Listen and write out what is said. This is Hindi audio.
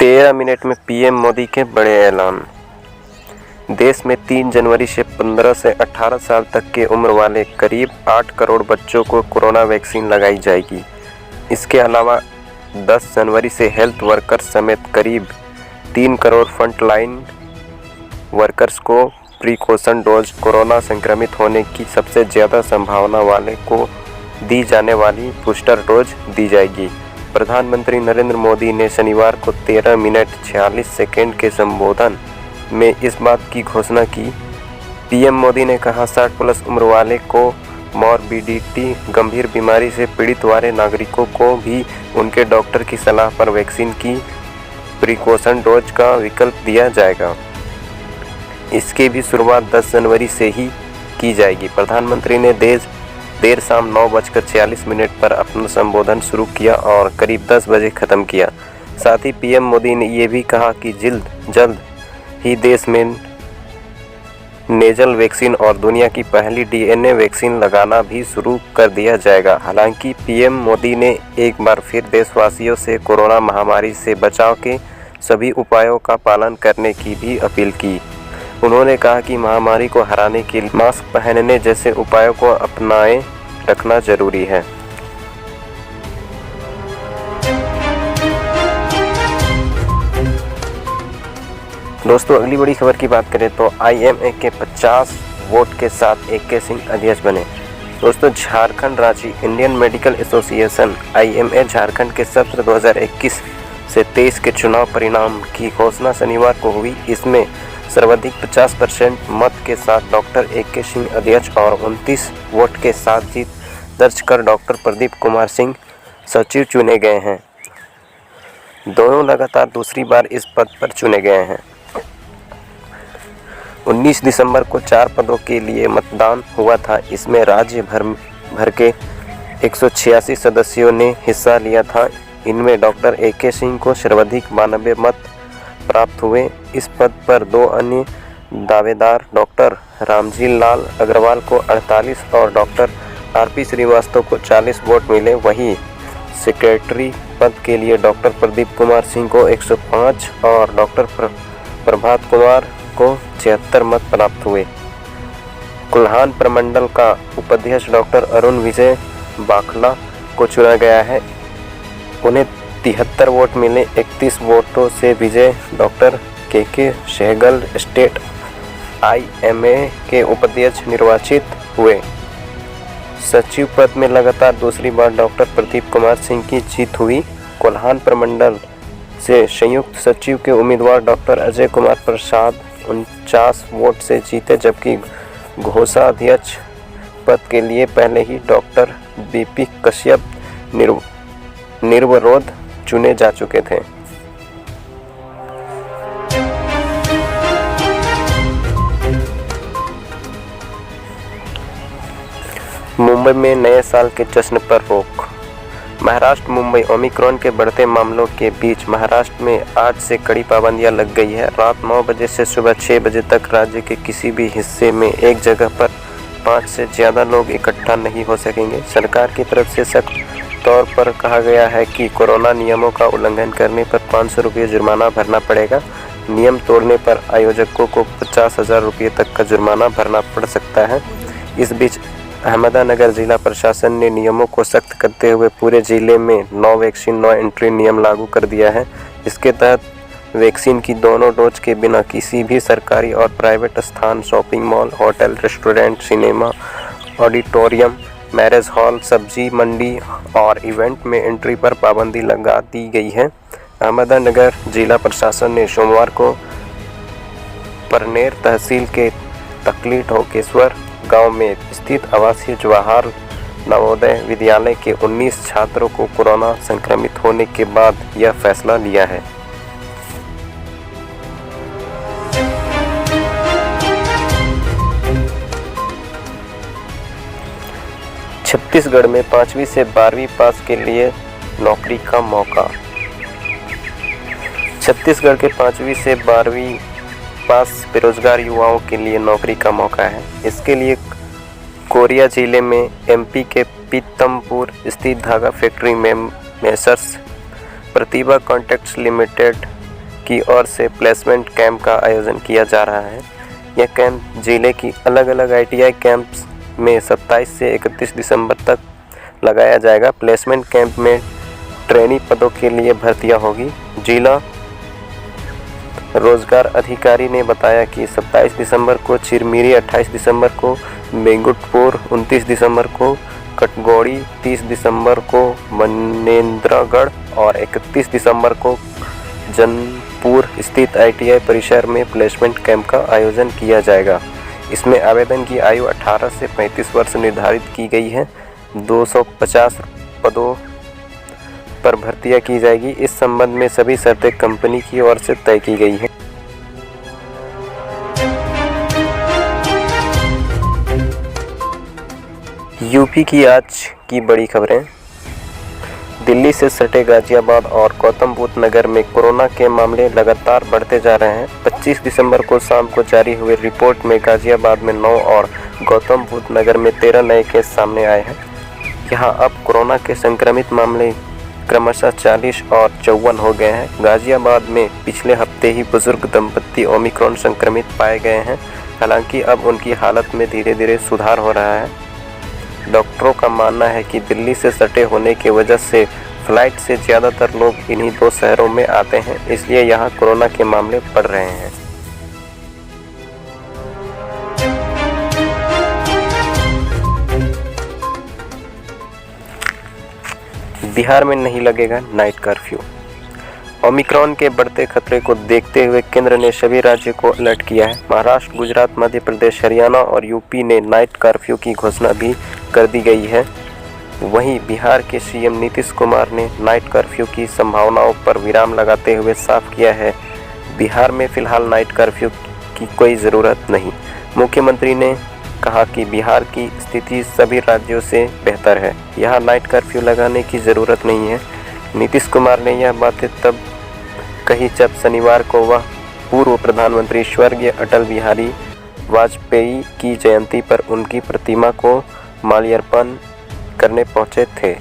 13 मिनट में पीएम मोदी के बड़े ऐलान। देश में 3 जनवरी से 15 से 18 साल तक के उम्र वाले करीब 8 करोड़ बच्चों को कोरोना वैक्सीन लगाई जाएगी। इसके अलावा 10 जनवरी से हेल्थ वर्कर्स समेत करीब 3 करोड़ फ्रंटलाइन वर्कर्स को प्रिकॉशन डोज, कोरोना संक्रमित होने की सबसे ज़्यादा संभावना वाले को दी जाने वाली बूस्टर डोज दी जाएगी। प्रधानमंत्री नरेंद्र मोदी ने शनिवार को 13 मिनट 46 सेकंड के संबोधन में इस बात की घोषणा की। पीएम मोदी ने कहा, 60 प्लस उम्र वाले को मॉर्बिडिटी, गंभीर बीमारी से पीड़ित वाले नागरिकों को भी उनके डॉक्टर की सलाह पर वैक्सीन की प्रिकॉशन डोज का विकल्प दिया जाएगा। इसकी भी शुरुआत 10 जनवरी से ही की जाएगी। प्रधानमंत्री ने देर शाम 9:46 पर अपना संबोधन शुरू किया और करीब 10 बजे ख़त्म किया। साथ ही पीएम मोदी ने ये भी कहा कि जल्द ही देश में नेजल वैक्सीन और दुनिया की पहली डीएनए वैक्सीन लगाना भी शुरू कर दिया जाएगा। हालांकि पीएम मोदी ने एक बार फिर देशवासियों से कोरोना महामारी से बचाव के सभी उपायों का पालन करने की भी अपील की। उन्होंने कहा कि महामारी को हराने के लिए मास्क पहनने जैसे उपायों को अपनाए रखना जरूरी है। दोस्तों, अगली बड़ी खबर की बात करें तो आईएमए के 50 वोट के साथ AK सिंह अध्यक्ष बने। दोस्तों, झारखंड राज्य Indian medical association IMA Jharkhand के सत्र 2021 से 23 के चुनाव परिणाम की घोषणा शनिवार को हुई। इसमें सर्वाधिक 50% मत के साथ डॉक्टर AK सिंह अध्यक्ष और 29 वोट के साथ जीत दर्ज कर डॉक्टर प्रदीप कुमार सिंह सचिव चुने गए हैं। दोनों लगातार दूसरी बार इस पद पर चुने गए हैं। 19 दिसंबर को 4 पदों के लिए मतदान हुआ था। इसमें राज्य भर के 186 सदस्यों ने हिस्सा लिया था। इनमें डॉक्टर AK सिंह को सर्वाधिक 92 मत प्राप्त हुए। इस पद पर 2 अन्य दावेदार डॉक्टर रामजी लाल अग्रवाल को 48 और डॉक्टर RP श्रीवास्तव को 40 वोट मिले। वहीं सेक्रेटरी पद के लिए डॉक्टर प्रदीप कुमार सिंह को 105 और डॉक्टर प्रभात कुमार को 76 मत प्राप्त हुए। कुल्हान प्रमंडल का उपाध्यक्ष डॉक्टर अरुण विजय बाखला को चुना गया है। उन्हें 73 वोट मिले। 31 वोटों से विजय doctor KK Sehgal state IMA के उपाध्यक्ष निर्वाचित हुए। सचिव पद में लगातार दूसरी बार डॉक्टर प्रदीप कुमार सिंह की जीत हुई। कोल्हान प्रमंडल से संयुक्त सचिव के उम्मीदवार डॉक्टर अजय कुमार प्रसाद 49 वोट से जीते, जबकि घोषाध्यक्ष पद के लिए पहले ही डॉक्टर BP कश्यप निर्विरोध चुने जा चुके थे। मुंबई में नए साल के जश्न पर रोक। महाराष्ट्र मुंबई ओमिक्रॉन के बढ़ते मामलों के बीच महाराष्ट्र में आज से कड़ी पाबंदियां लग गई है। रात 9 बजे से सुबह 6 बजे तक राज्य के किसी भी हिस्से में एक जगह पर 5 से ज़्यादा लोग इकट्ठा नहीं हो सकेंगे। सरकार की तरफ से सख्त तौर पर कहा गया है कि कोरोना नियमों का उल्लंघन करने पर 500 रुपये जुर्माना भरना पड़ेगा। नियम तोड़ने पर आयोजकों को 50,000 रुपये तक का जुर्माना भरना पड़ सकता है। इस बीच अहमदनगर जिला प्रशासन ने नियमों को सख्त करते हुए पूरे जिले में नो वैक्सीन नो एंट्री नियम लागू कर दिया है। इसके तहत वैक्सीन की दोनों डोज के बिना किसी भी सरकारी और प्राइवेट स्थान, shopping mall, hotel, restaurant, cinema, auditorium, marriage hall, सब्जी मंडी और इवेंट में एंट्री पर पाबंदी लगा दी गई है। अहमदनगर जिला प्रशासन ने सोमवार को परनेर तहसील के तकली ढोकेश्वर गांव में स्थित आवासीय जवाहर नवोदय विद्यालय के 19 छात्रों को कोरोना संक्रमित होने के बाद यह फैसला लिया है। छत्तीसगढ़ में 5वीं से 12वीं पास के लिए नौकरी का मौका। छत्तीसगढ़ के 5वीं से 12वीं पास बेरोजगार युवाओं के लिए नौकरी का मौका है। इसके लिए कोरिया जिले में MP के पीतमपुर स्थित धागा फैक्ट्री में मेसर्स प्रतिभा कॉन्ट्रैक्ट्स लिमिटेड की ओर से प्लेसमेंट कैंप का आयोजन किया जा रहा है। यह कैंप जिले की अलग अलग ITI कैंप्स में 27 से 31 दिसंबर तक लगाया जाएगा। प्लेसमेंट कैंप में ट्रेनी पदों के लिए भर्तियां होगी। जिला रोजगार अधिकारी ने बताया कि 27 दिसंबर को चिरमिरी, 28 दिसंबर को बेंगुटपुर, 29 दिसंबर को कटगोड़ी, 30 दिसंबर को मनेंद्रगढ़ और 31 दिसंबर को जनकपुर स्थित ITI परिसर में प्लेसमेंट कैंप का आयोजन किया जाएगा। इसमें आवेदन की आयु 18 से 35 वर्ष निर्धारित की गई है। 250 पदों पर भर्तियां की जाएगी। इस संबंध में सभी शर्तें कंपनी की ओर से तय की गई हैं। यूपी की आज की बड़ी खबरें। दिल्ली से सटे गाजियाबाद और गौतम बुद्ध नगर में कोरोना के मामले लगातार बढ़ते जा रहे हैं। 25 दिसंबर को शाम को जारी हुई रिपोर्ट में गाजियाबाद में 9 और गौतम बुद्ध नगर में 13 नए केस सामने आए हैं। यहां अब कोरोना के संक्रमित मामले क्रमशः 40 और 54 हो गए हैं। गाजियाबाद में पिछले हफ्ते ही बुजुर्ग दंपति ओमिक्रॉन संक्रमित पाए गए हैं। हालांकि अब उनकी हालत में धीरे धीरे सुधार हो रहा है। डॉक्टरों का मानना है कि दिल्ली से सटे होने की वजह से फ्लाइट से ज़्यादातर लोग इन्हीं 2 शहरों में आते हैं, इसलिए यहाँ कोरोना के मामले बढ़ रहे हैं। बिहार में नहीं लगेगा नाइट कर्फ्यू। ओमिक्रॉन के बढ़ते खतरे को देखते हुए केंद्र ने सभी राज्यों को अलर्ट किया है। महाराष्ट्र, गुजरात, मध्य प्रदेश, हरियाणा और यूपी ने नाइट कर्फ्यू की घोषणा भी कर दी गई है। वहीं बिहार के CM नीतीश कुमार ने नाइट कर्फ्यू की संभावनाओं पर विराम लगाते हुए साफ किया है, बिहार में फिलहाल नाइट कर्फ्यू की कोई ज़रूरत नहीं। मुख्यमंत्री ने कहा कि बिहार की स्थिति सभी राज्यों से बेहतर है, यहाँ नाइट कर्फ्यू लगाने की ज़रूरत नहीं है। नीतीश कुमार ने यह बातें तब कही जब शनिवार को वह पूर्व प्रधानमंत्री स्वर्गीय अटल बिहारी वाजपेयी की जयंती पर उनकी प्रतिमा को माल्यार्पण करने पहुंचे थे।